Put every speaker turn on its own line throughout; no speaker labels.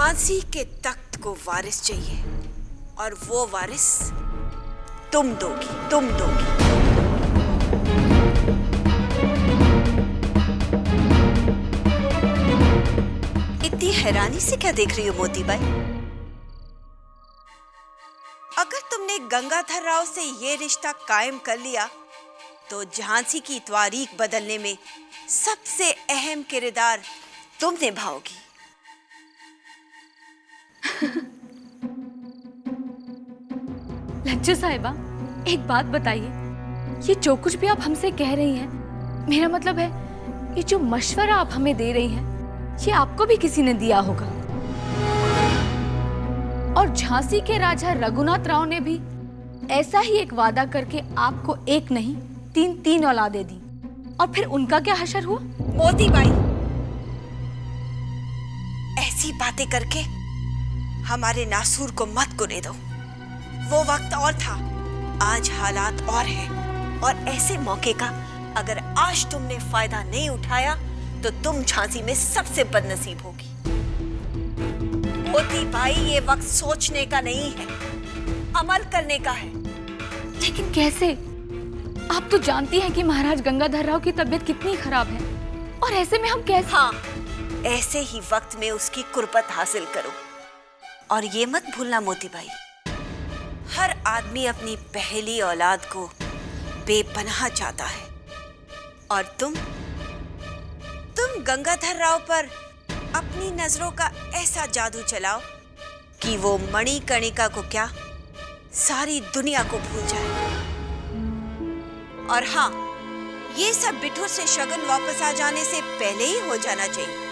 झांसी के तख्त को वारिस चाहिए और वो वारिस तुम दोगी। इतनी हैरानी से क्या देख रही हो मोती बाई? अगर तुमने गंगाधर राव से ये रिश्ता कायम कर लिया तो झांसी की तारीख बदलने में सबसे अहम किरदार तुम निभाओगी।
लज्जू साहिबा, एक बात बताइए, ये जो कुछ भी आप हमसे कह रही हैं, मेरा मतलब है ये जो मशवरा आप हमें दे रही हैं, ये आपको भी किसी ने दिया होगा। और झांसी के राजा रघुनाथ राव ने भी ऐसा ही एक वादा करके आपको एक नहीं तीन औलादें दी, और फिर उनका क्या हशर हुआ?
मोती बाई, ऐसी बातें करके हमारे नासूर को मत गुने दो। वो वक्त और था, आज हालात और हैं, और ऐसे मौके का अगर आज तुमने फायदा नहीं उठाया तो तुम झांसी में सबसे बदनसीब होगी। मोती भाई, ये वक्त सोचने का नहीं है, अमल करने का है।
लेकिन कैसे? आप तो जानती हैं कि महाराज गंगाधर राव की तबीयत कितनी खराब है, और ऐसे में हम कैसे?
हाँ, ऐसे ही वक्त में उसकी कुर्बत हासिल करो। और ये मत भूलना मोती भाई, हर आदमी अपनी पहली औलाद को बेपनाह चाहता है, और तुम गंगाधर राव पर अपनी नजरों का ऐसा जादू चलाओ कि वो मणिकर्णिका को क्या, सारी दुनिया को भूल जाए। और हाँ, ये सब बिठू से शगुन वापस आ जाने से पहले ही हो जाना चाहिए।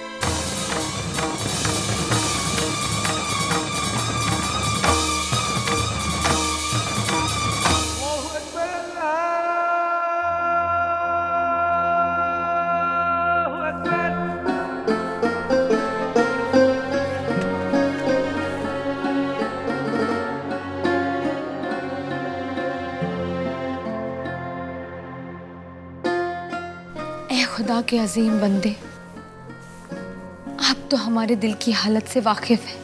खुदा के अजीम बंदे, आप तो हमारे दिल की हालत से वाकिफ हैं।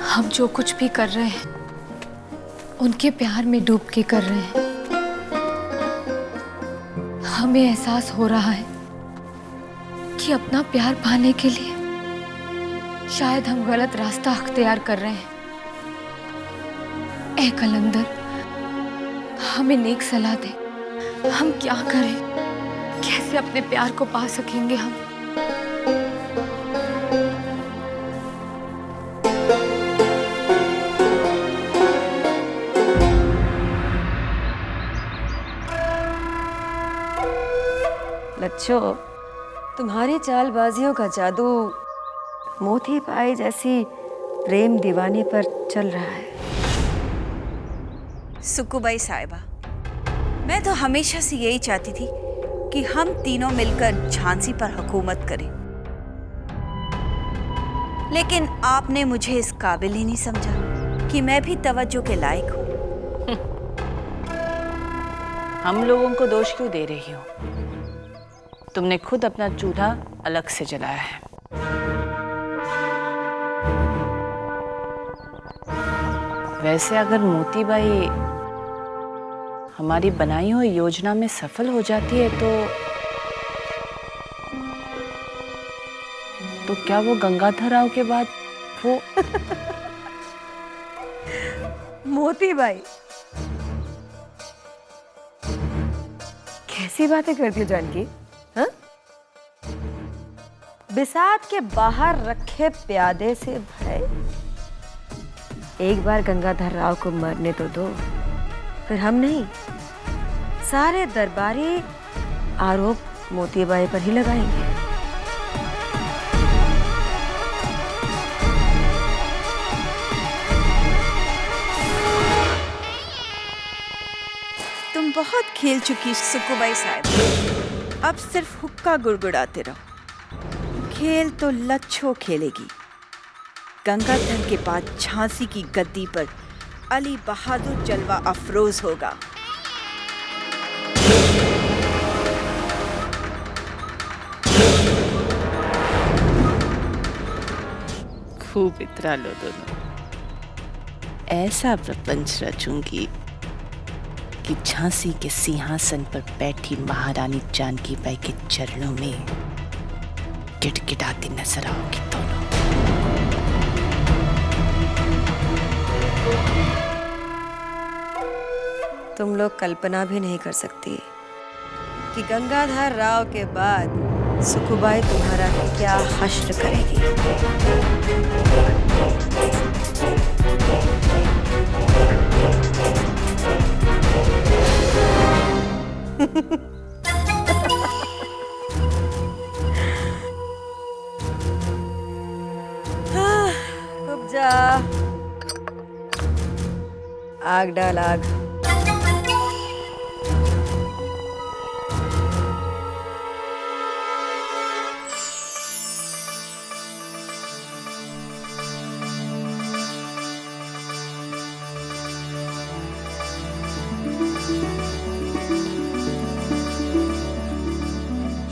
हम जो कुछ भी कर रहे हैं उनके प्यार में डूब के कर रहे हैं। हमें एहसास हो रहा है कि अपना प्यार पाने के लिए शायद हम गलत रास्ता अख्तियार कर रहे हैं। ऐ कलंदर, हमें नेक सलाह दे, हम क्या करें? कैसे अपने प्यार को पा सकेंगे हम?
लच्छो, तुम्हारी चालबाजियों का जादू मोती बाई जैसी प्रेम दीवानी पर चल रहा है।
सुकुबाई साहिबा, मैं तो हमेशा से यही चाहती थी कि हम तीनों मिलकर झांसी पर हुकूमत करें, लेकिन आपने मुझे इस काबिल ही नहीं समझा कि मैं भी तवज्जो के लायक हूं।
हम लोगों को दोष क्यों दे रही हो? तुमने खुद अपना चूल्हा अलग से जलाया है। वैसे अगर मोती बाई हमारी बनाई हुई योजना में सफल हो जाती है तो क्या वो गंगाधर राव के बाद वो
मोती बाई, कैसी बातें करती हो जानकी? हाँ? बिसात के बाहर रखे प्यादे से भय, एक बार गंगाधर राव को मरने तो दो, फिर हम नहीं, सारे दरबारी आरोप मोती बाई पर ही लगाएंगे।
तुम बहुत खेल चुकी सुकुबाई साहब, अब सिर्फ हुक्का गुड़गुड़ाते रहो। खेल तो लच्छो खेलेगी। गंगाधर के बाद झांसी की गद्दी पर अली बहादुर जलवा अफरोज होगा।
खूब इतरा लो दोनों। ऐसा प्रपंच रचूंगी कि झांसी के सिंहासन पर बैठी महारानी जानकी बाई के चरणों में गिड़गिड़ाती नजर आओगी दोनों।
तुम लोग कल्पना भी नहीं कर सकती कि गंगाधर राव के बाद सुखुबाई तुम्हारा क्या हश्र करेगी। रुक जा, आग डाल आग।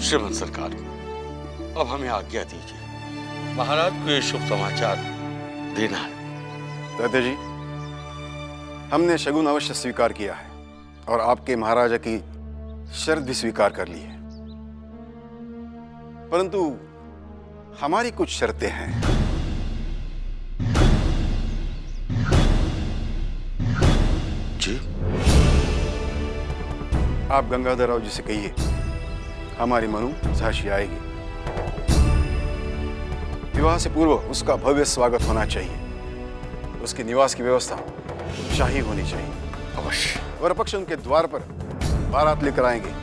श्रीमंत सरकार, अब हमें आज्ञा दीजिए, महाराज को ये शुभ समाचार देना है।
दादा जी, हमने शगुन अवश्य स्वीकार किया है और आपके महाराजा की शर्त भी स्वीकार कर ली है, परंतु हमारी कुछ शर्तें हैं।
जी?
आप गंगाधर राव जी से कहिए हमारी मनु झांसी आएगी। विवाह से पूर्व उसका भव्य स्वागत होना चाहिए। उसके निवास की व्यवस्था शाही होनी चाहिए।
अवश्य।
वर पक्ष उनके द्वार पर बारात लेकर आएंगे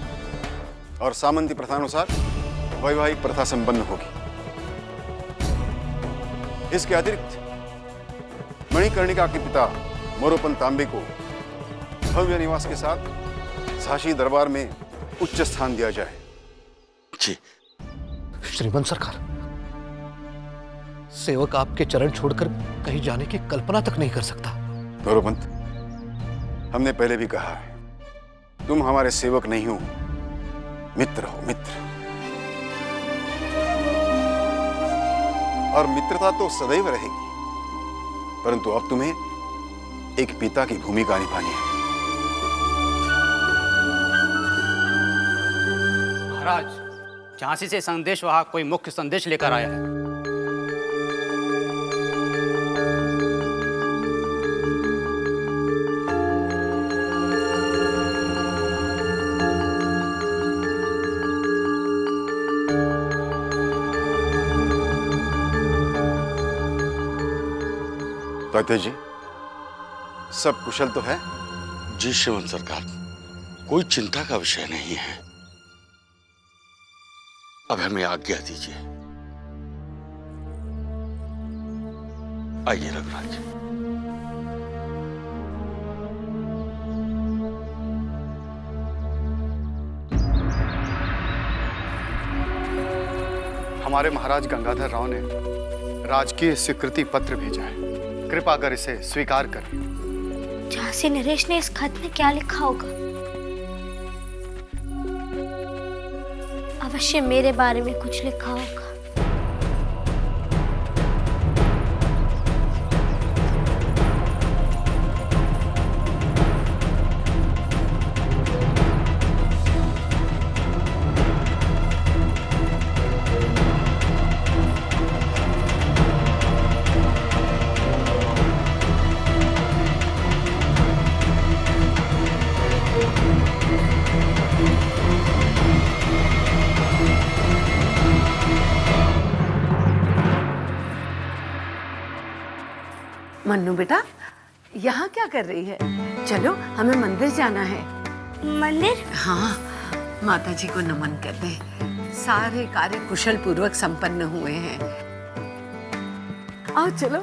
और सामंती प्रथानुसार वैवाहिक प्रथा संपन्न होगी। इसके अतिरिक्त मणिकर्णिका के पिता मोरोपंत तांबे को भव्य निवास के साथ झांसी दरबार में उच्च स्थान दिया जाए।
जी।
श्रीमंत सरकार, सेवक आपके चरण छोड़कर कहीं जाने की कल्पना तक नहीं कर सकता।
मोरोपंत, हमने पहले भी कहा है, तुम हमारे सेवक नहीं हो, मित्र हो, मित्र। और मित्रता तो सदैव रहेगी, परंतु अब तुम्हें एक पिता की भूमिका निभानी है।
महाराज, झांसी से संदेश वहां कोई मुख्य संदेश लेकर आया है।
तात्या जी, सब कुशल तो है?
जी श्रीमंत सरकार, कोई चिंता का विषय नहीं है। अब हमें आज्ञा दीजिए। आइए रघुराज।
हमारे महाराज गंगाधर राव ने राजकीय स्वीकृति पत्र भेजा है, कृपा कर इसे स्वीकार करें।
झांसी नरेश ने इस खत में क्या लिखा होगा? अवश्य मेरे बारे में कुछ लिखा होगा।
मन्नू बेटा, यहाँ क्या कर रही है? चलो, हमें मंदिर जाना है।
मंदिर?
हाँ, माता जी को नमन कर दे। सारे कार्य कुशल पूर्वक संपन्न हुए हैं। आओ चलो।